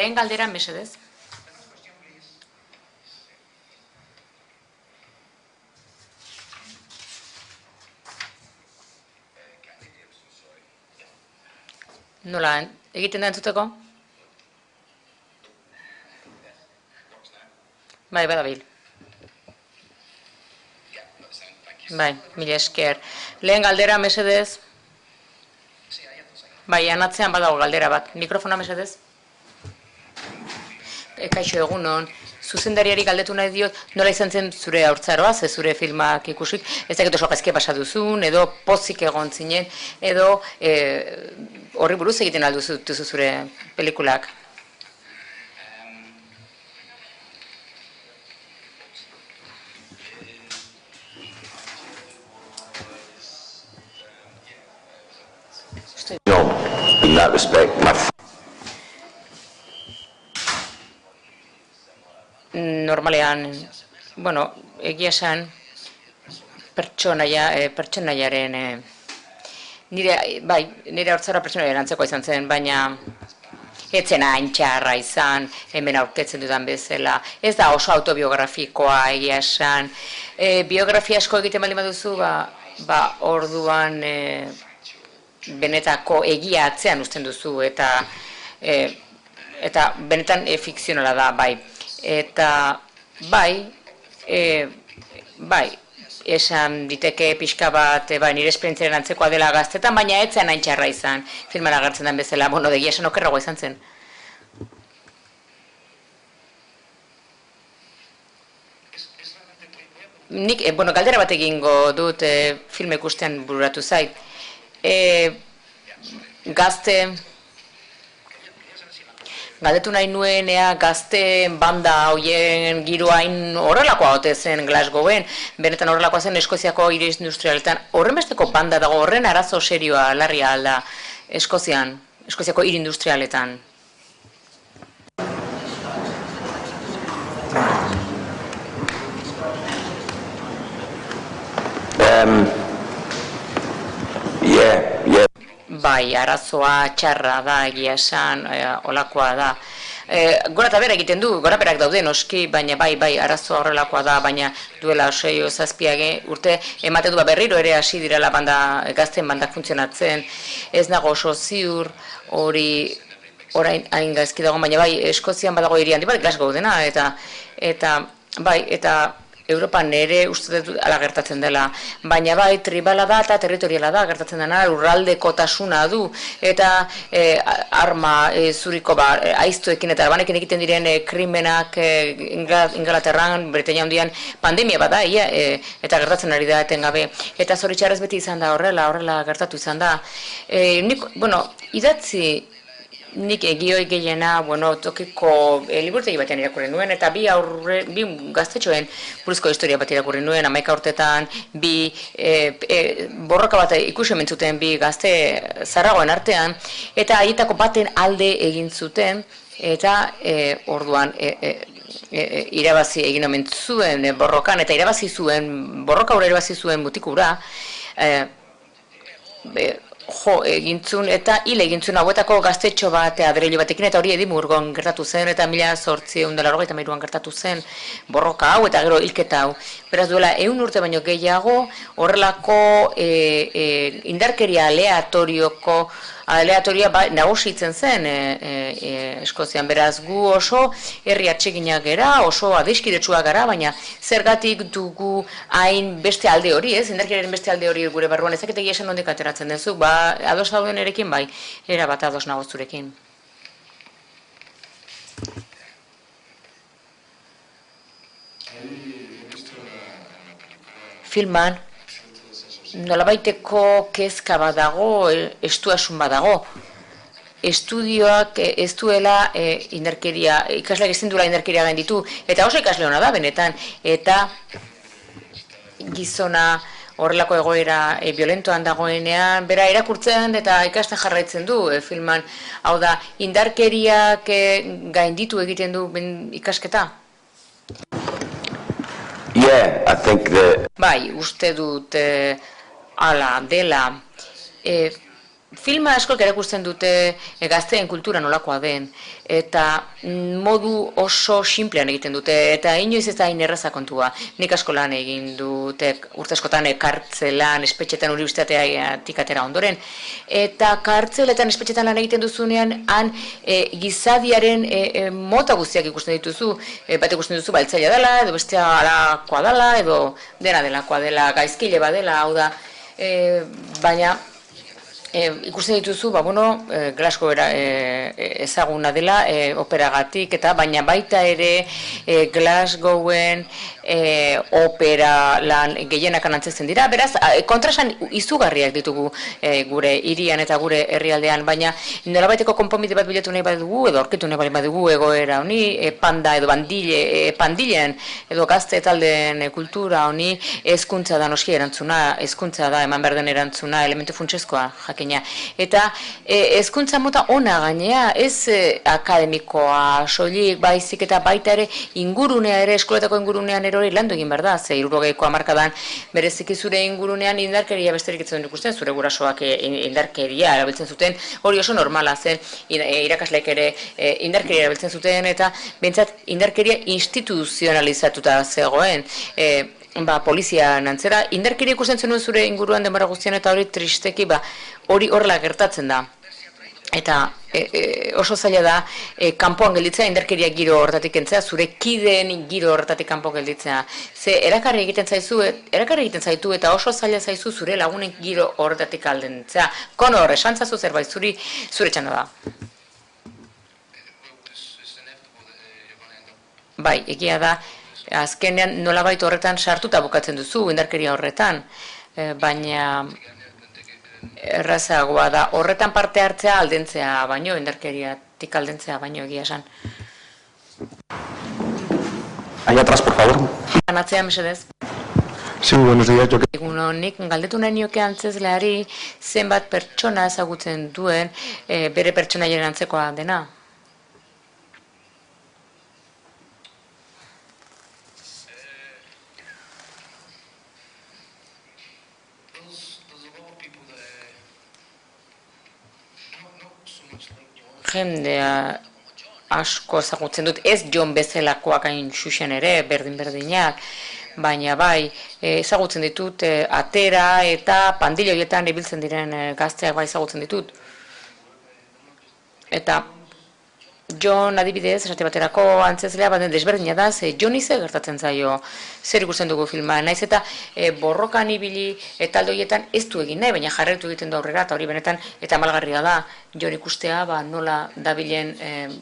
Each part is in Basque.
lehen galdera, mesedez. Nola, egiten da entzuteko? Bai, badabil. Bai, mila esker. Lehen galdera, mesedez. Bai, anatzean badago galdera bat. Mikrofona, mesedez. Kaixo egunon. Zuzendariari galdetu nahi diot, nola izan zen zure haurtzaroa, ze zure filmak ikusik, ez dakit oso gaizki pasa duzun, edo pozik egon zinen, edo horri buruz egiten alduzu zure pelikulak. No, in that respect, Normalean, bueno, egia esan, pertsonaiaren, nire haurtzara pertsonaiaren antzeko izan zen, baina etzen hain txarra izan, hemen aurketzen dudan bezala, ez da oso autobiografikoa egia esan, biografia asko egiten baldin baduzu, orduan benetako egia atzean uzten duzu, eta benetan fikzionala da, bai. Eta bai, esan diteke pixka bat, nire esperientziaren antzekoa dela gaztetan, baina etzen hain txarra izan, filman agertzen den bezala, egia esan okerragoa izan zen. Nik, galdera bat egingo dut filme ikustean bururatu zait. Galdetu nahi nuen gazte banda hoien giroain horrelakoa ote zen Glasgowen, benetan horrelakoa zen Eskoziako hiri industrialetan. Horren besteko banda dago, horren arazo serioa larria alda Eskoziako hiri industrialetan. Bai, arazoa txarra da, egia esan, olakoa da. Gora eta bera egiten du, gora berak daude noski, baina bai, arazoa horrelakoa da, baina duela 6-7 urte ematen du berriro ere hasi direla gazten bandak funtzionatzen. Ez nago oso ziur hori orain hain gaizki dago, baina bai, Eskozian badago hiri handi bat, Glasgow dena, eta Europan ere uste dut ala gertatzen dela, baina bai tribala da eta territoriala da gertatzen dena, lurraldekotasuna du, eta arma zuriko aiztuekin eta banekin egiten diren krimenak Ingalaterran, Britainia Handian pandemia bada, eta gertatzen ari da etengabe. Eta zoritxarrez beti izan da horrela gertatu izan da. Idatzi nik egioi gehiena, tokiko liburtegi batean irakurri nuen, eta bi gaztetxoen buruzko historia bat irakurri nuen, 11 urtetan, borroka bat ikusi mentzuten bi gazte zarragoen artean, eta haietako baten alde egin zuten, eta orduan irabazi egin omen zuen borrokan, eta borroka hura irabazi zuen mutikura, egintzun eta hil egintzun hauetako gaztetxo bat adreilu batekin, eta hori Edimburgon gertatu zen, eta 1893an gertatu zen borroka hau eta gero hilketa hau. Beraz duela 100 urte baino gehiago horrelako indarkeria aleatorioa nagusitzen zen Eskozian. Beraz gu oso herri atseginak gara, oso adiskidetsua gara, baina zergatik dugu hain beste alde hori, indarkeriaren beste alde hori gure barruan, ezaketegi esan nondik ateratzen dezu, ados dauden erekin bai, erabat ados nago zurekin. Filman, nolabaiteko kezka bat dago, estuasun bat dago. Estudioak ez duela indarkeria, ikasleak ezin duela indarkeria gainditu, eta oso ikasle hona da benetan, eta gizona horrelako egoera violentoan dagoenean, bera irakurtzen eta ikasten jarraitzen du filman. Hau da, indarkeriak gainditu egiten du ikasketa? Bai, uste dut ala dela. filma askok erakusten dute gazteen kultura nolakoa den, eta modu oso simplean egiten dute, eta inoiz ez da hain erraza kontua. Nik asko lan egin dute urte askotan kartzelan, espetxetan unibertsitateatik atera ondoren, eta kartzeletan espetxetan lan egiten duzunean, han gizadiaren mota guztiak ikusten dituzu, bat ikusten duzu baltzaila dela, edo bestea alakoa dela, edo dena delakoa dela, gaizkile badela, hau da, baina ikusten dituzu, Glasgow ezaguna dela operagatik, eta baina baita ere Glasgowen opera lan gehienak anantzesten dira, beraz, kontrasan izugarriak ditugu gure hirian eta gure herrialdean, baina nolabaiteko konponbide bat bilatu nahi badugu, edo aurkitu nahi badugu egoera honi, panda edo pandilen, edo gazte taldeen kultura honi, hezkuntza da noski erantzuna, hezkuntza da eman behar den erantzuna, elementu funtsezkoa, jakina. Eta hezkuntza mota ona gainea, ez akademikoa soilik, baizik eta baita ere ingurunea ere, eskoletako ingurunean hori landu egin behar da, ze 60ko hamarkadan bereziki zure ingurunean indarkeria besterik ez zuen ikusten, zure gurasoak indarkeria erabiltzen zuten, hori oso normala zen, irakasleek ere indarkeria erabiltzen zuten, eta behintzat indarkeria instituzionalizatuta zegoen, polizia nantzera, indarkeria ikusten zenuen zure inguruan denbora guztian, eta hori tristeki, hori horrela gertatzen da. Eta oso zaila da, kanpoan gelditzea, indarkeria giro horretatik kentzea, zure kideen giro horretatik kanpoan gelditzea. Ze erakarri egiten zaitu, eta oso zaila zaizu zure lagunen giro horretatik aldentzea. Kono horre, santzazu zerbait, zure txanda da. Bai, egia da, azkenean nolabait horretan sartuta bukatzen duzu, indarkeria horretan, baina errazagoa da, horretan parte hartzea aldentzea baino, indarkeriatik aldentzea baino egia esan. Ahí atrás, por favor. Anatzea, mesedez. Sí, buenos días. Egun honik, galdetu nahi nioke antzezleari zenbat pertsona ezagutzen duen bere pertsonaien antzekoa dena. Jendea asko ezagutzen dut, ez Jon bezalakoak hain xuxen ere, berdin-berdinak, baina bai, ezagutzen ditut atera eta pandilo horietan ibiltzen diren gazteak bai ezagutzen ditut. Eta Jon adibidez, esate baterako antzezlea baten desberdina da, ze Joni zer gertatzen zaio, zer ikusten dugu filma, naiz eta borrokan ibili eta alde horietan ez du egin nahi, baina jarraitu egiten du aurrera, eta hori benetan, eta malgarria da, Jon ikustea nola dabilen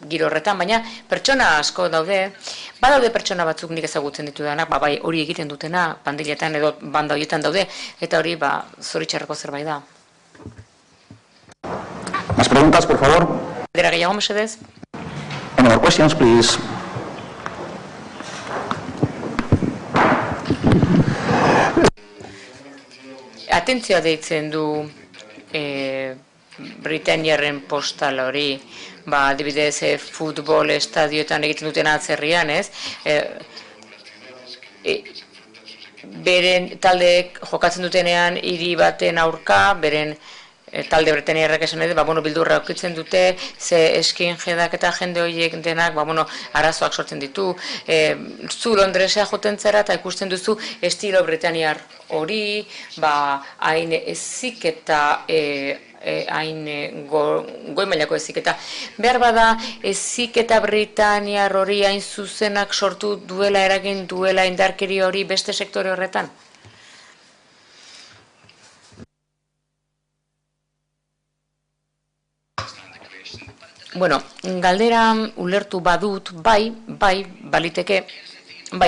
giro horretan, baina pertsona asko daude, badaude pertsona batzuk nik ezagutzen ditudanak, bai hori egiten dutena, pandiletan edo banda horietan daude, eta hori zoritxarreko zerbait da. Más preguntas, por favor. Dera gehiago, mesedez? Any more questions, please? Atentzioa deitzen du Britaniarren postal hori, adibidez futbol estadioetan egiten duten atzerrian, ez? Beren taldeek jokatzen dutenean hiri baten aurka, beren talde bretaniarrak esan edo, bildurra aukitzen dute, ze skinheadak eta jende horiek denak, arazoak sortzen ditu. Zu Londresea joten zara eta ikusten duzu estilo bretaniar hori, hain ezik eta hain goi mailako ezik eta behar bada ezik eta britaniar hori hain zuzenak sortu duela, eragin duela indarkeri hori beste sektore horretan? Galdera ulertu badut, bai, baliteke,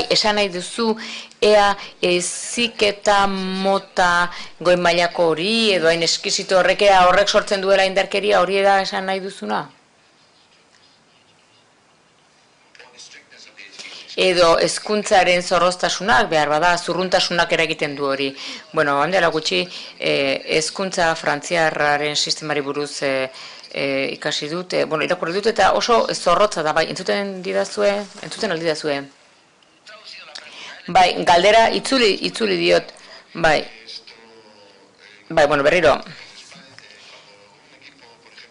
esan nahi duzu, ea eziketa mota goi mailako hori, edo hain eskizito horrek sortzen duela indarkeria hori da esan nahi duzuna? Edo hezkuntzaren zorroztasunak, behar bada, zurruntasunak eragiten du hori. Handela gutxi, hezkuntza frantziarraren sistemari buruz ikasi dut, irakurri dut, eta oso zorrotza da, entzuten aldidazue. Galdera itzuli diot, berriro.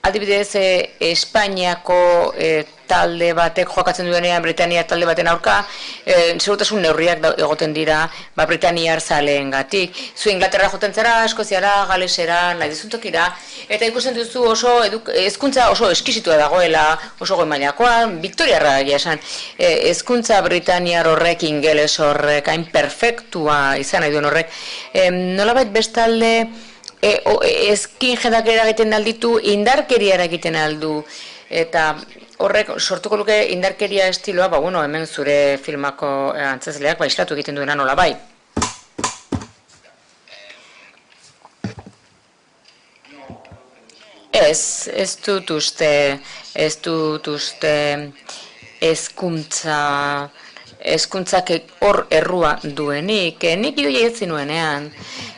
Adibidez, Espainiako talde batek jokatzen duenean Britania talde baten aurka, segurtasun neurriak egoten dira Britaniar zaleengatik. Zu Inglaterra joten zara, Eskoziara, Galesera, nahi dizuntokira, eta ikusten duzu oso hezkuntza oso eskizitua dagoela, oso goi mailakoa, Victoriarra egia esan. Hezkuntza Britaniar horrek, ingeles horrek, hain perfektua izan nahi duen horrek, nolabait bestalde ezkin jedak eragiten alditu, indarkeria eragiten aldu, eta horrek sortuko luke indarkeria estiloa, hemen zure filmako antzezleak islatu egiten duena nola bai. Ez dut uste hezkuntzak hor errua duenik, nik idoia ez zinuenean,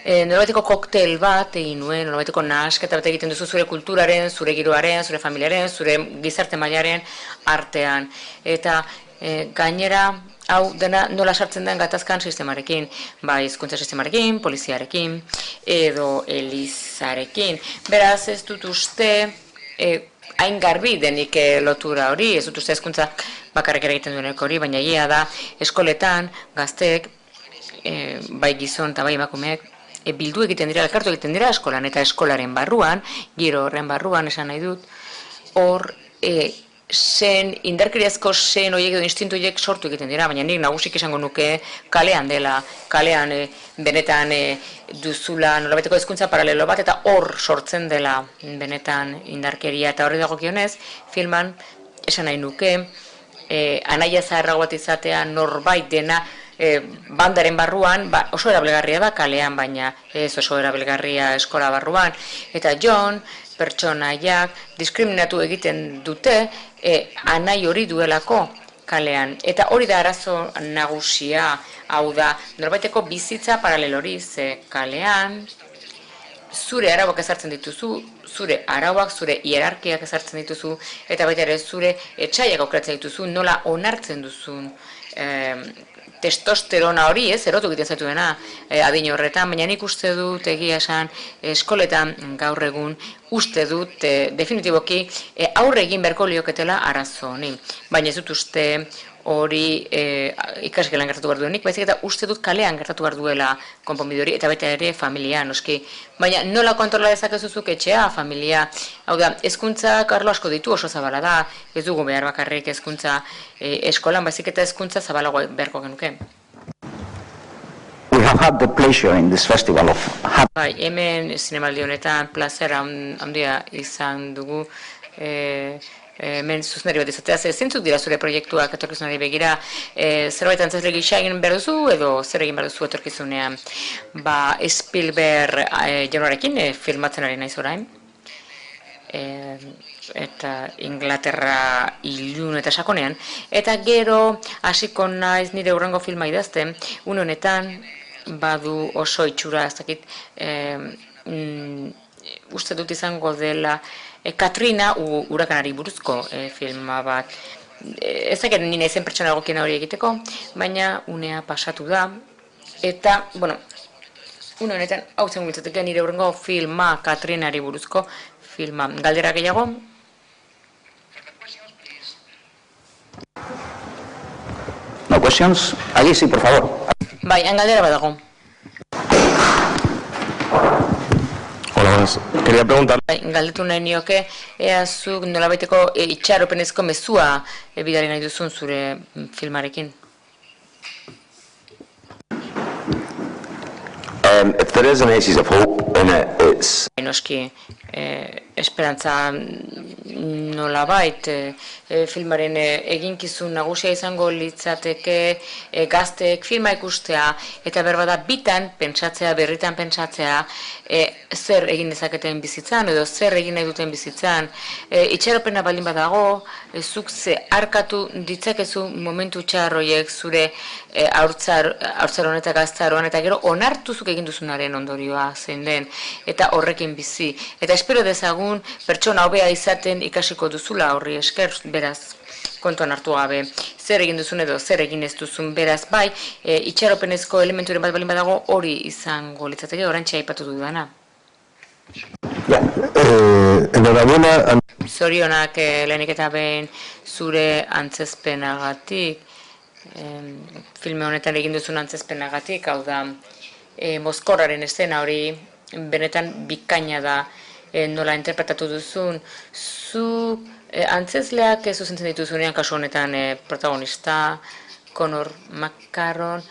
nolabaiteko koktel bat egin nuen, nolabaiteko nahasketa bat egiten duzu zure kulturaren, zure giroaren, zure familiaren, zure gizarte mailaren artean. Eta gainera, hau dena nola sartzen den gatazkan sistemarekin, hezkuntza sistemarekin, poliziarekin, edo elizarekin. Beraz, ez dut uste hain garbi denik lotura hori, ez dut uste hezkuntza bakarrik egiten duenek hori, baina egia da eskoletan gazteek, bai gizon eta bai emakumeek, bildu egiten dira, elkartu egiten dira eskolan, eta eskolaren barruan, giro horren barruan esan nahi dut, hor indarkeriazko zen horiek edo instintu horiek sortu egiten dira, baina nik nagusik esango nuke kalean dela, kalean benetan duzula nolabaiteko hezkuntza paralelo bat, eta hor sortzen dela benetan indarkeria, eta horri dagokionez, filman esan nahi nuke, anaia zaharrago bat izatea norbait dena bandaren barruan, oso erabilgarria da kalean, baina ez oso erabilgarria eskola barruan, eta John, pertsonaiak diskriminatu egiten dute anai hori duelako kalean. Eta hori da arazo nagusia, hau da, norbaiteko bizitza paralelori, ze kalean zure arauak ezartzen dituzu, zure arauak, zure hierarkiak ezartzen dituzu, eta baita ere zure etxaiak aukeratzen dituzu, nola onartzen duzun testosterona hori, erotu egiten zaituena adin horretan, baina nik uste dut egia esan eskoletan gaur egun uste dut definitiboki aurre egin beharko lioketela arazo honi. Baina ez dut uste hori ikasgelan gertatu behar duenik, baizik eta uste dut kalean gertatu behar duela konponbide hori, eta baita ere familia, noski. Baina nola kontrola dezakezuzuk etxea, familia, hau da, hezkuntzak arlo asko ditu oso zabala da, ez dugu behar bakarrik hezkuntza eskolan, baizik eta hezkuntza zabalago beharko genuke. We have had the pleasure in this festival of... Hemen zinemaldi honetan plazera handia izan dugu, hemen zuzenari bat izatea, zintzuk dira zure proiektuak etorkizunari begira, zerbait antzesle gisa egin behar duzu, edo zer egin behar duzu etorkizunean, Spielberg jaunarekin filmatzen ari naiz orain, eta Inglaterra ilun eta sakonean, eta gero hasiko naiz nire hurrengo filma idazten, une honetan badu oso itxura, ez dakit, uste dut izango dela, Katrina urakanari buruzko filma bat. Ez dakit nire izen pertsona egokiena hori egiteko, baina unea pasatu da. Eta, une honetan, hau zen gultzatek nire hurrengo filma Katrinari buruzko filma. Galdera gehiago? No questions? Allí sí, por favor. Bai, galdera bat dago. Quería preguntar... Galdetu nahi nioke, ea zuk nolabaiteko itxaropenezko mezua bidali nahi duzun zure filmarekin. If there is an aces of hope in it, it's... Noski, esperantza nolabait filmaren eginkizun nagusia izango litzateke gazteek filma ikustea eta berbada bitan pentsatzea, berritan pentsatzea zer egin dezaketen bizitzan edo zer egin nahi duten bizitzan. Itxaropena baldin badago, zuk ze arkatu ditzakezu momentu txarroiek zure haurtzaroan eta gaztaroan eta gero onartuzuk egin duzunaren ondorioa zein den eta horrekin bizi. Eta espero dezagun pertsona hobea izaten ikasiko duzula horri esker, beraz, kontuan hartu gabe, zer egin duzun edo zer egin ez duzun, beraz, bai, itxaropenezko elementuren bat balin badago hori izango litzateke, orantxe aipatu dudana. Enhorabuena. Zorionak lehenik eta behin zure antzezpenagatik, filme honetan egin duzun antzezpenagatik, hau da, Mozkorraren eszena hori benetan bikaina da, nola interpretatu duzun. Zu antzezleak zuzentzen dituzunean, kasu honetan protagonista, Conor McCarron,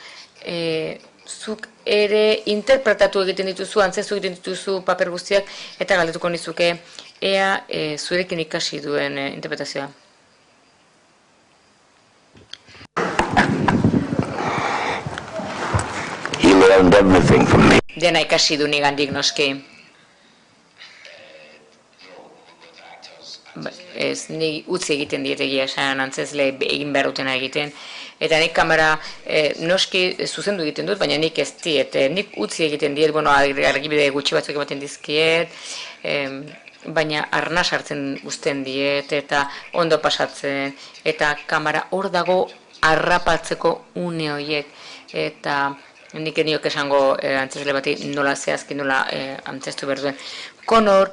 zuk ere interpretatu egiten dituzu, antzestu egiten dituzu paper guztiak, eta galdetuko nizuke ea zurekin ikasi duen interpretazioa. He learned everything from me. Dena ikasi du nigandik noski. Ez, ni utzi egiten diet egia esan antzezle egin behar dutena egiten. Eta nik kamera noski zuzendu egiten dut, baina nik ez diet. Nik utzi egiten diet, argibide gutxi batzuk ematen dizkiet, baina arnas hartzen uzten diet, eta ondo pasatzen, eta kamera hor dago harrapatzeko une horiek. Eta nik eniok esango antzezle bati nola zehazki, nola antzestu behar duen. Conor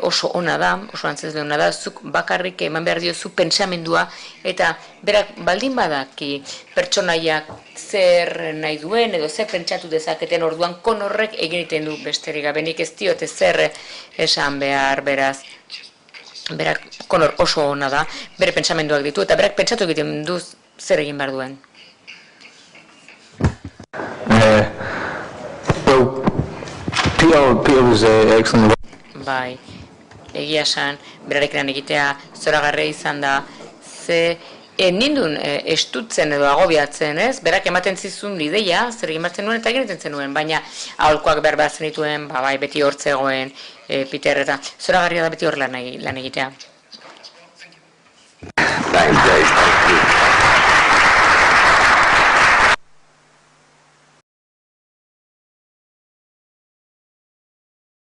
oso ona da, oso antzezle ona da, zuk bakarrik eman behar diozu pentsamendua, eta berak baldin badaki pertsonaiak zer nahi duen, edo zer pentsatu dezaketen orduan Conorrek egiten du besterik gabe, nik ez diote zer esan behar, beraz. Berak Conor oso ona da, bere pentsamenduak ditu, eta berak pentsatu egiten du zer egin behar duen. Peter was excellent. Bai, egia esan, berarekin egitea zoragarria izan da, ze nindun estutzen edo agobiatzen, ez? Berak ematen zizun ideia, zer egin bartzen nuen eta egiten zenuen, baina aholkoak behar behar zenituen, bai, beti hortzegoen Peter, eta zoragarria da beti hor lan egitea. Thanks, Dave.